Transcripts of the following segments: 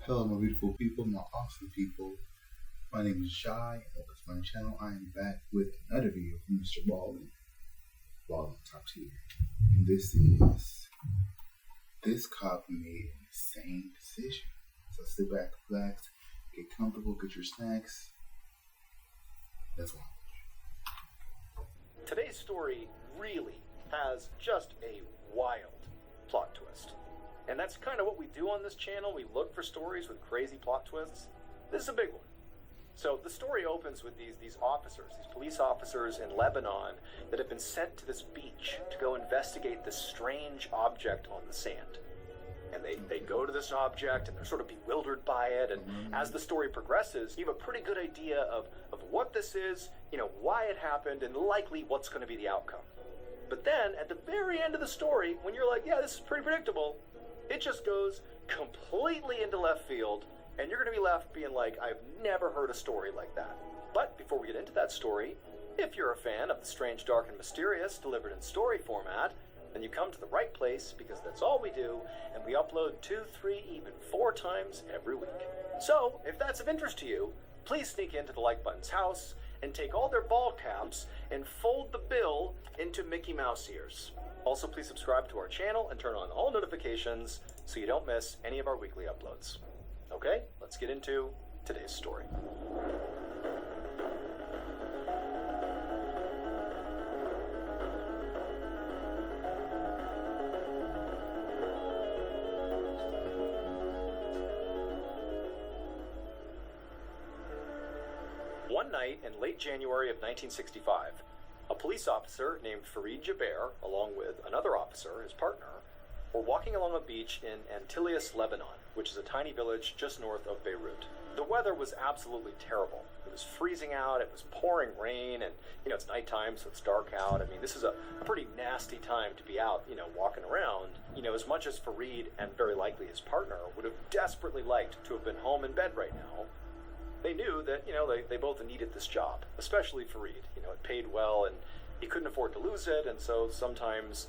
Hello, my beautiful people, my awesome people. My name is Jai, and welcome to my channel. I am back with another video from Mr. Ballen top tier. And this cop made an insane decision. So sit back, relax, get comfortable, get your snacks. Let's watch. Today's story really has just a wild plot twist. And that's kind of what we do on this channel. We look for stories with crazy plot twists. This is a big one. So the story opens with these officers, these police officers in Lebanon that have been sent to this beach to go investigate this strange object on the sand. And they go to this object and they're sort of bewildered by it. And as the story progresses, you have a pretty good idea of what this is, why it happened, and likely what's going to be the outcome. But then at the very end of the story, when you're like, yeah, this is pretty predictable, it just goes completely into left field, and you're going to be left being like, I've never heard a story like that. But before we get into that story, if you're a fan of the strange, dark, and mysterious delivered in story format, then you come to the right place, because that's all we do, and we upload 2, 3, even 4 times every week. So, if that's of interest to you, please sneak into the like button's house and take all their ball caps and fold the bill into Mickey Mouse ears. Also, please subscribe to our channel and turn on all notifications so you don't miss any of our weekly uploads. Okay, let's get into today's story. One night in late January of 1965, a police officer named Fareed Jaber, along with another officer, his partner, were walking along a beach in Antilias, Lebanon, which is a tiny village just north of Beirut. The weather was absolutely terrible. It was freezing out, it was pouring rain, and, it's nighttime, so it's dark out. I mean, this is a pretty nasty time to be out, walking around. As much as Fareed, and very likely his partner, would have desperately liked to have been home in bed right now, they knew that, they both needed this job, especially Fareed. It paid well, and he couldn't afford to lose it, and so sometimes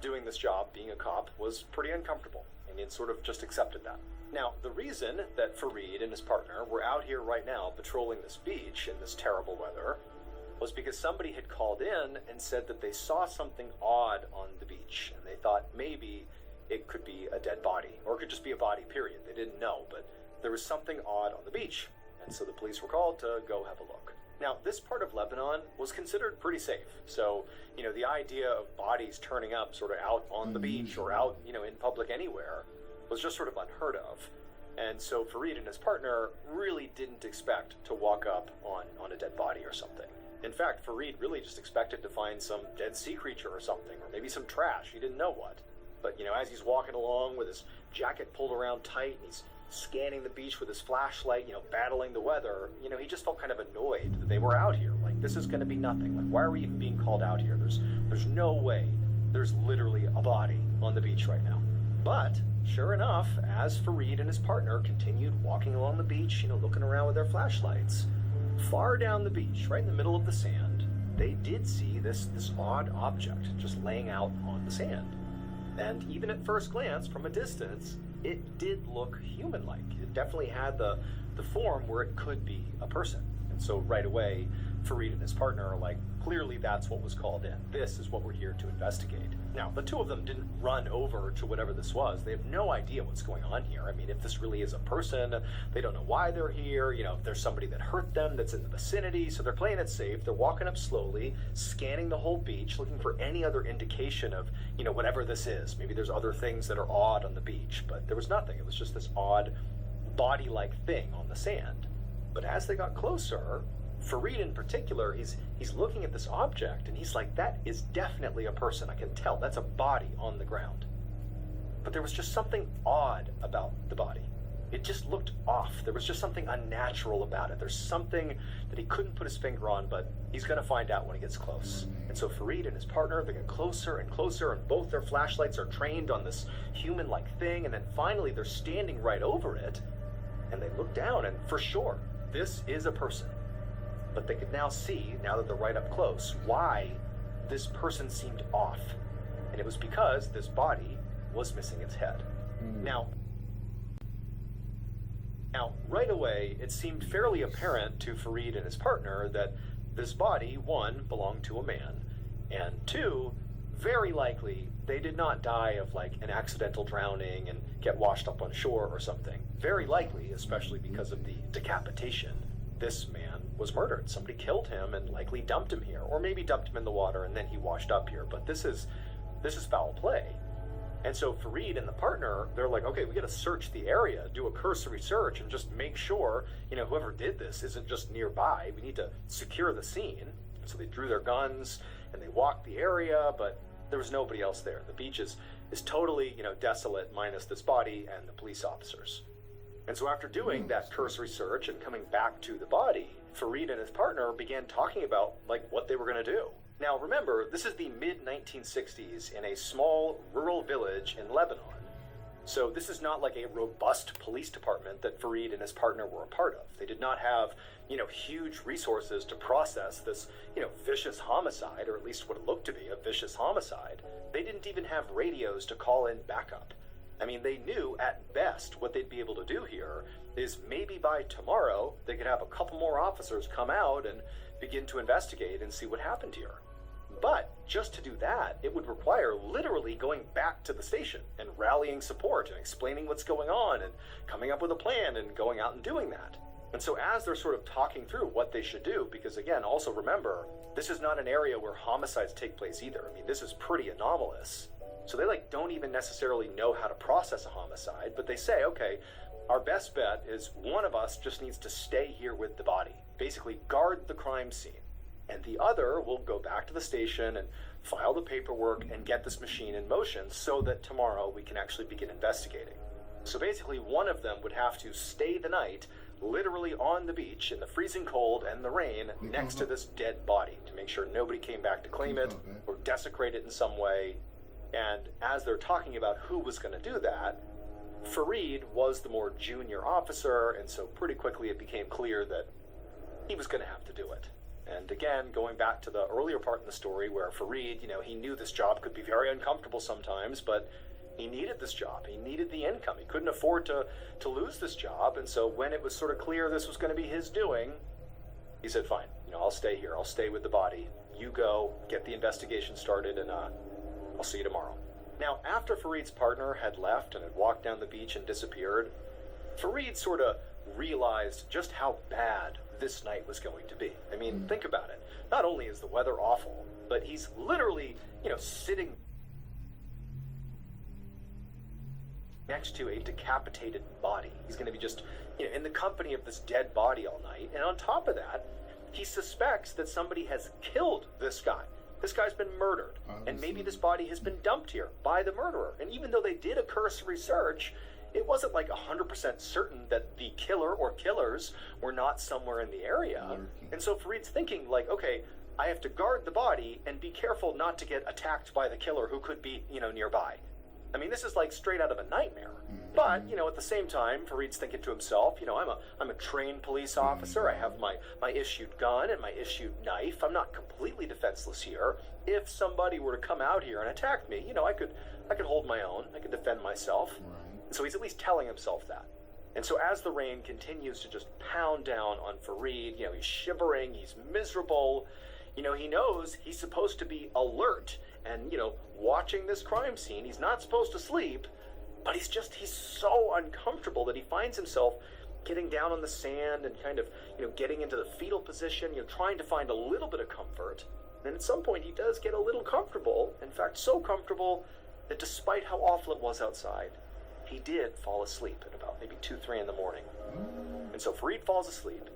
doing this job, being a cop, was pretty uncomfortable, and he had sort of just accepted that. Now, the reason that Fareed and his partner were out here right now patrolling this beach in this terrible weather was because somebody had called in and said that they saw something odd on the beach, and they thought maybe it could be a dead body, or it could just be a body, period. They didn't know, but there was something odd on the beach. And so the police were called to go have a look. Now, this part of Lebanon was considered pretty safe. So, the idea of bodies turning up sort of out on the beach or out, in public anywhere was just sort of unheard of. And so Fareed and his partner really didn't expect to walk up on a dead body or something. In fact, Fareed really just expected to find some dead sea creature or something, or maybe some trash. He didn't know what. But, as he's walking along with his jacket pulled around tight and he's scanning the beach with his flashlight, battling the weather, he just felt kind of annoyed that they were out here. Like, this is going to be nothing. Like, why are we even being called out here? There's no way there's literally a body on the beach right now. But, sure enough, as Fareed and his partner continued walking along the beach, looking around with their flashlights, far down the beach, right in the middle of the sand, they did see this odd object just laying out on the sand. And even at first glance, from a distance, it did look human-like. It definitely had the form where it could be a person. And so right away, Fareed and his partner are like, clearly that's what was called in. This is what we're here to investigate. Now, the two of them didn't run over to whatever this was. They have no idea what's going on here. I mean, if this really is a person, they don't know why they're here. If there's somebody that hurt them that's in the vicinity. So they're playing it safe. They're walking up slowly, scanning the whole beach, looking for any other indication of, whatever this is. Maybe there's other things that are odd on the beach, but there was nothing. It was just this odd body-like thing on the sand. But as they got closer, Fareed in particular, he's looking at this object and he's like, that is definitely a person. I can tell that's a body on the ground. But there was just something odd about the body. It just looked off. There was just something unnatural about it. There's something that he couldn't put his finger on, but he's going to find out when he gets close. And so Fareed and his partner, they get closer and closer, and both their flashlights are trained on this human-like thing, and then finally they're standing right over it, and they look down, and for sure, this is a person. But they could now see, now that they're right up close, why this person seemed off. And it was because this body was missing its head. Now, right away, it seemed fairly apparent to Fareed and his partner that this body, one, belonged to a man, and two, very likely they did not die of like an accidental drowning and get washed up on shore or something. Very likely, especially because of the decapitation, this man was murdered. Somebody killed him and likely dumped him here, or maybe dumped him in the water and then he washed up here. But this is foul play. And so Fareed and the partner, they're like, okay, we got to search the area, do a cursory search, and just make sure, whoever did this isn't just nearby. We need to secure the scene. So they drew their guns and they walked the area, but there was nobody else there. The beach is totally, desolate, minus this body and the police officers. And so after doing that cursory search and coming back to the body, Fareed and his partner began talking about what they were going to do. Now remember, this is the mid-1960s in a small rural village in Lebanon. So this is not like a robust police department that Fareed and his partner were a part of. They did not have, huge resources to process this, vicious homicide, or at least what it looked to be a vicious homicide. They didn't even have radios to call in backup. I mean, they knew at best what they'd be able to do here is maybe by tomorrow they could have a couple more officers come out and begin to investigate and see what happened here. But just to do that, it would require literally going back to the station and rallying support and explaining what's going on and coming up with a plan and going out and doing that. And so as they're sort of talking through what they should do, because again, also remember, this is not an area where homicides take place either. I mean, this is pretty anomalous. So they don't even necessarily know how to process a homicide, but they say, okay, our best bet is one of us just needs to stay here with the body, basically guard the crime scene. And the other will go back to the station and file the paperwork and get this machine in motion so that tomorrow we can actually begin investigating. So basically one of them would have to stay the night literally on the beach in the freezing cold and the rain next to this dead body to make sure nobody came back to claim it or desecrate it in some way. And as they're talking about who was going to do that, Fareed was the more junior officer, and so pretty quickly it became clear that he was going to have to do it. And again, going back to the earlier part in the story where Fareed, he knew this job could be very uncomfortable sometimes, but he needed this job. He needed the income. He couldn't afford to lose this job. And so when it was sort of clear this was going to be his doing, he said, fine, I'll stay here. I'll stay with the body. You go, get the investigation started, and I'll see you tomorrow. Now, after Fareed's partner had left and had walked down the beach and disappeared, Fareed sort of realized just how bad this night was going to be. I mean, think about it. Not only is the weather awful, but he's literally, sitting next to a decapitated body. He's going to be just, in the company of this dead body all night. And on top of that, he suspects that somebody has killed this guy. This guy's been murdered. And maybe this body has been dumped here by the murderer. And even though they did a cursory search, it wasn't 100% certain that the killer or killers were not somewhere in the area. And so Fareed's thinking okay, I have to guard the body and be careful not to get attacked by the killer who could be, nearby. I mean, this is straight out of a nightmare. But, at the same time, Fareed's thinking to himself, I'm a trained police officer. I have my issued gun and my issued knife. I'm not completely defenseless here. If somebody were to come out here and attack me, I could hold my own. I could defend myself. And so he's at least telling himself that. And so as the rain continues to just pound down on Fareed, he's shivering, he's miserable. He knows he's supposed to be alert and, watching this crime scene. He's not supposed to sleep, but he's so uncomfortable that he finds himself getting down on the sand and kind of, getting into the fetal position, trying to find a little bit of comfort. And at some point he does get a little comfortable, in fact, so comfortable that despite how awful it was outside, he did fall asleep at about maybe 2-3 in the morning. And so Fareed falls asleep,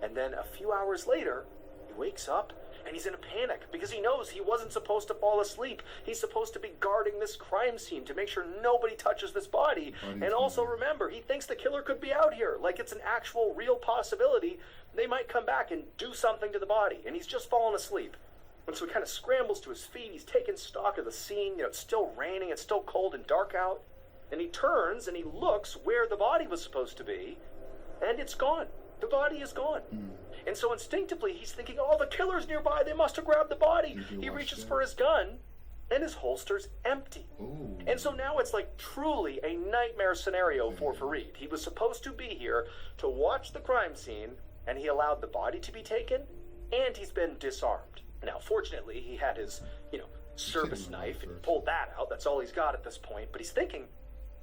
and then a few hours later, he wakes up, and he's in a panic because he knows he wasn't supposed to fall asleep. He's supposed to be guarding this crime scene to make sure nobody touches this body. And also remember, he thinks the killer could be out here, it's an actual real possibility. They might come back and do something to the body, and he's just fallen asleep. And so he kind of scrambles to his feet. He's taking stock of the scene. It's still raining. It's still cold and dark out. And he turns and he looks where the body was supposed to be, and it's gone. The body is gone. And so instinctively he's thinking, the killer's nearby. They must have grabbed the body. He reaches for his gun, and his holster's empty. Ooh. And so now it's like truly a nightmare scenario for Fareed. He was supposed to be here to watch the crime scene, and he allowed the body to be taken, and he's been disarmed. Now, fortunately, he had his, service knife, and he pulled that out. That's all he's got at this point. But he's thinking,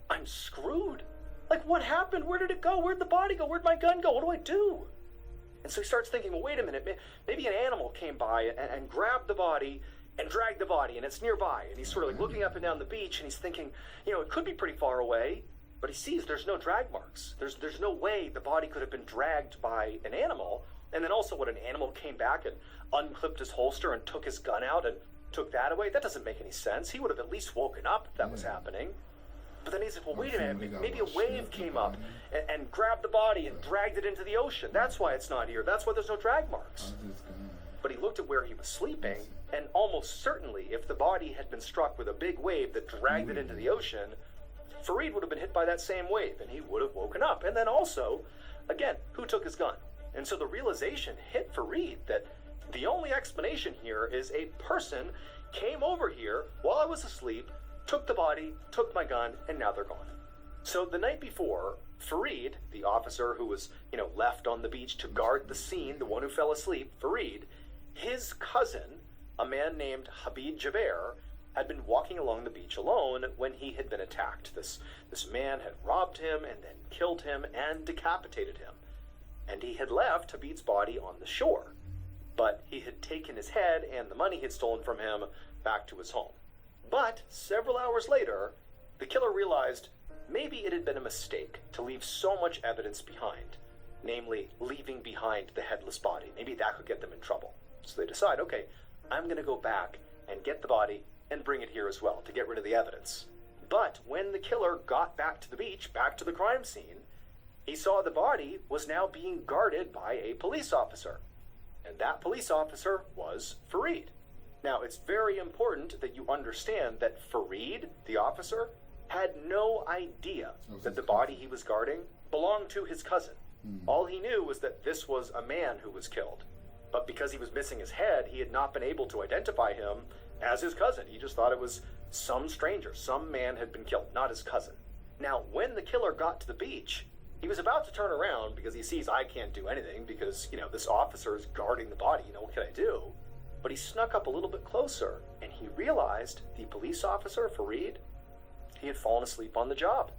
I'm screwed. Like, what happened? Where did it go? Where'd the body go? Where'd my gun go? What do I do? And so he starts thinking, well, wait a minute. Maybe an animal came by and grabbed the body and dragged the body, and it's nearby. And he's sort of like looking up and down the beach, and he's thinking, it could be pretty far away. But he sees there's no drag marks. There's no way the body could have been dragged by an animal. And then also, what, an animal came back and unclipped his holster and took his gun out and took that away? That doesn't make any sense. He would have at least woken up if that was happening. But then he said, well, wait a minute, maybe a wave came up and grabbed the body and dragged it into the ocean. That's why it's not here. That's why there's no drag marks. But he looked at where he was sleeping, and almost certainly, if the body had been struck with a big wave that dragged it into the ocean, Fareed would have been hit by that same wave, and he would have woken up. And then also, again, who took his gun? And so the realization hit Fareed that the only explanation here is a person came over here while I was asleep, took the body, took my gun, and now they're gone. So the night before, Fareed, the officer who was, left on the beach to guard the scene, the one who fell asleep, Fareed, his cousin, a man named Habib Jaber, had been walking along the beach alone when he had been attacked. This man had robbed him and then killed him and decapitated him. And he had left Habib's body on the shore. But he had taken his head and the money he had stolen from him back to his home. But several hours later, the killer realized maybe it had been a mistake to leave so much evidence behind, namely leaving behind the headless body. Maybe that could get them in trouble. So they decide, okay, I'm going to go back and get the body and bring it here as well to get rid of the evidence. But when the killer got back to the beach, back to the crime scene, he saw the body was now being guarded by a police officer. And that police officer was Fareed. Now, it's very important that you understand that Fareed, the officer, had no idea that the body he was guarding belonged to his cousin. All he knew was that this was a man who was killed. But because he was missing his head, he had not been able to identify him as his cousin. He just thought it was some stranger. Some man had been killed, not his cousin. Now, when the killer got to the beach, he was about to turn around because he sees I can't do anything because, this officer is guarding the body. What can I do? But he snuck up a little bit closer, and he realized the police officer, Fareed, he had fallen asleep on the job.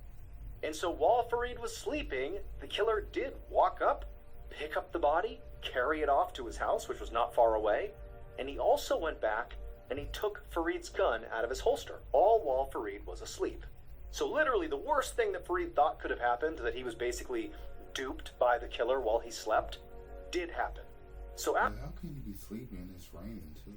And so while Fareed was sleeping, the killer did walk up, pick up the body, carry it off to his house, which was not far away, and he also went back and he took Fareed's gun out of his holster, all while Fareed was asleep. So literally the worst thing that Fareed thought could have happened, that he was basically duped by the killer while he slept, did happen. So how can you be sleeping and it's raining too?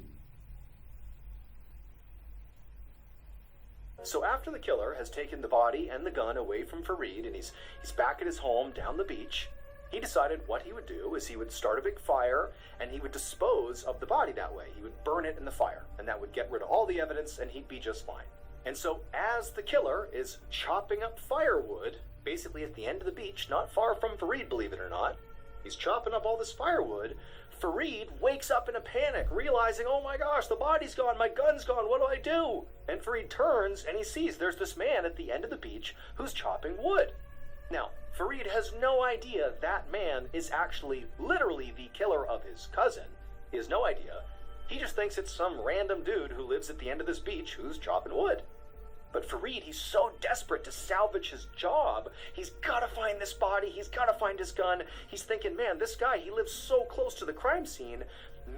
So after the killer has taken the body and the gun away from Fareed and he's back at his home down the beach, he decided what he would do is he would start a big fire and he would dispose of the body that way. He would burn it in the fire, and that would get rid of all the evidence and he'd be just fine. And so as the killer is chopping up firewood, basically at the end of the beach, not far from Fareed, believe it or not, he's chopping up all this firewood, Fareed wakes up in a panic, realizing, oh my gosh, the body's gone, my gun's gone, what do I do? And Fareed turns and he sees there's this man at the end of the beach who's chopping wood. Now, Fareed has no idea that man is actually literally the killer of his cousin. He has no idea. He just thinks it's some random dude who lives at the end of this beach who's chopping wood. But Fareed, he's so desperate to salvage his job. He's got to find this body. He's got to find his gun. He's thinking, man, this guy, he lives so close to the crime scene.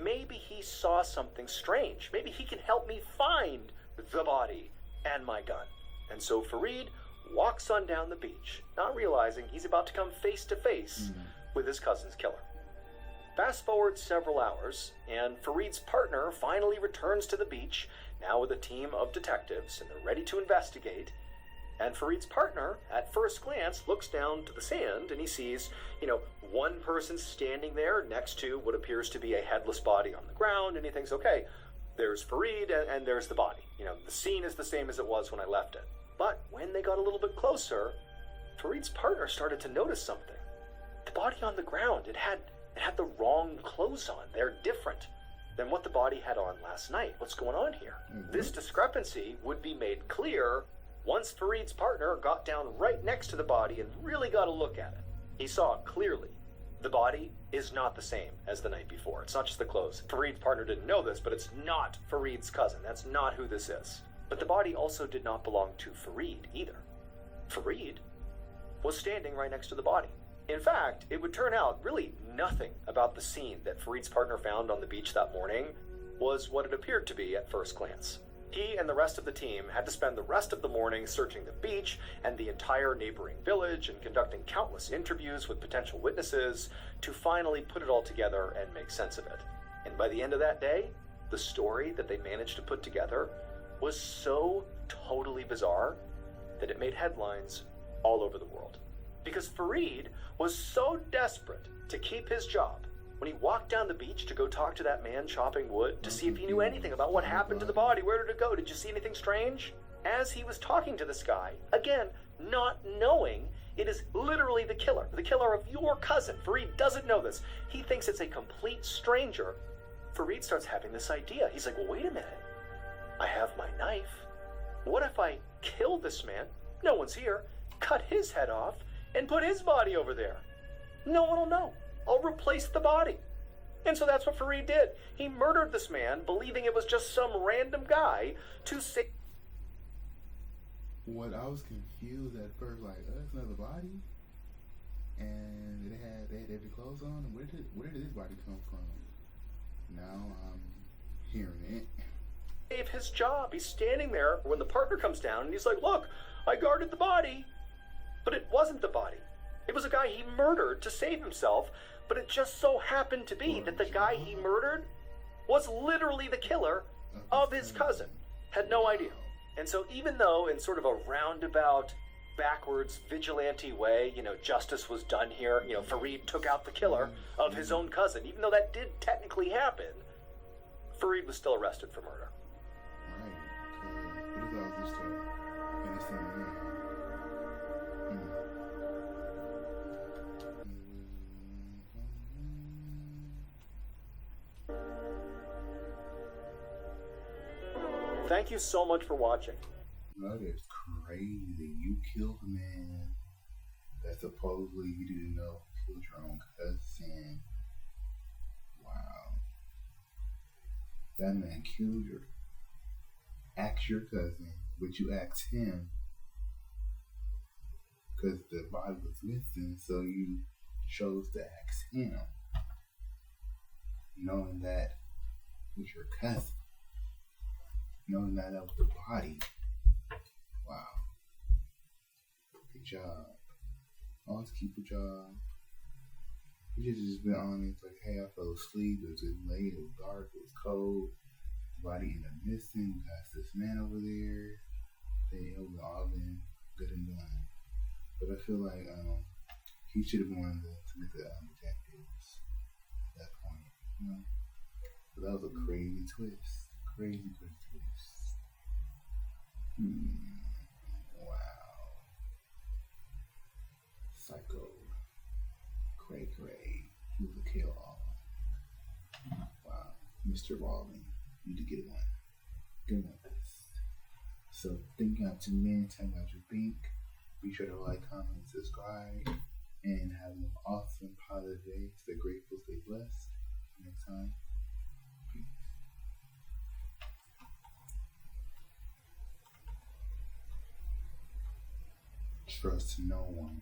Maybe he saw something strange. Maybe he can help me find the body and my gun. And so Fareed walks on down the beach, not realizing he's about to come face to face with his cousin's killer. Fast forward several hours, and Fareed's partner finally returns to the beach, now with a team of detectives, and they're ready to investigate. And Fareed's partner, at first glance, looks down to the sand, and he sees, one person standing there next to what appears to be a headless body on the ground, and he thinks, okay, there's Fareed, and there's the body. The scene is the same as it was when I left it. But when they got a little bit closer, Fareed's partner started to notice something. The body on the ground, it had the wrong clothes on. They're different. than what the body had on last night. What's going on here? This discrepancy would be made clear once Fareed's partner got down right next to the body and really got a look at it. He saw clearly the body is not the same as the night before. It's not just the clothes. Fareed's partner didn't know this, but it's not Fareed's cousin. That's not who this is. But the body also did not belong to Fareed either. Fareed was standing right next to the body. In fact, it would turn out really nothing about the scene that Fareed's partner found on the beach that morning was what it appeared to be at first glance. He and the rest of the team had to spend the rest of the morning searching the beach and the entire neighboring village and conducting countless interviews with potential witnesses to finally put it all together and make sense of it. And by the end of that day, the story that they managed to put together was so totally bizarre that it made headlines all over the world. Because Fareed was so desperate to keep his job, when he walked down the beach to go talk to that man chopping wood to see if he knew anything about what happened to the body, where did it go, did you see anything strange? As he was talking to this guy, again, not knowing it is literally the killer of your cousin. Fareed doesn't know this. He thinks it's a complete stranger. Fareed starts having this idea. He's like, well, wait a minute. I have my knife. What if I kill this man? No one's here. Cut his head off and put his body over there. No one will know. I'll replace the body. And so that's what Fareed did. He murdered this man, believing it was just some random guy to say. What I was confused at first, like, that's another body? And they had every clothes on? And where did this body come from? Now I'm hearing it. Save his job. He's standing there when the partner comes down and he's like, look, I guarded the body. But it wasn't the body. It was a guy he murdered to save himself, but it just so happened to be that the guy he murdered was literally the killer of his cousin. Had no idea. And so even though in sort of a roundabout, backwards, vigilante way, justice was done here, Fareed took out the killer of his own cousin, even though that did technically happen, Fareed was still arrested for murder. Right. What if I was just an innocent man? Thank you so much for watching. That is crazy. You killed a man that supposedly you didn't know killed your own cousin. Wow. That man killed your cousin, but you asked him because the body was missing, so you chose to ask him, knowing that was your cousin. Knowing that was the body. Wow. Good job. Always keep a job. You should just been honest, like, hey, I fell asleep, it was getting late, it was dark, it was cold, the body ended up missing, we got this man over there. They would all been good and done. But I feel like he should have won to get the detectives at that point, But that was a crazy twist. Crazy twist. Wow. Psycho. Cray. He was a kill-all. Wow. Mr. Ballen, you need to get one. Good one. So thank you to men. Tell me what you think. Be sure to like, comment, and subscribe. And have an awesome, positive day. Stay grateful, stay blessed. Next time. Peace. Trust no one.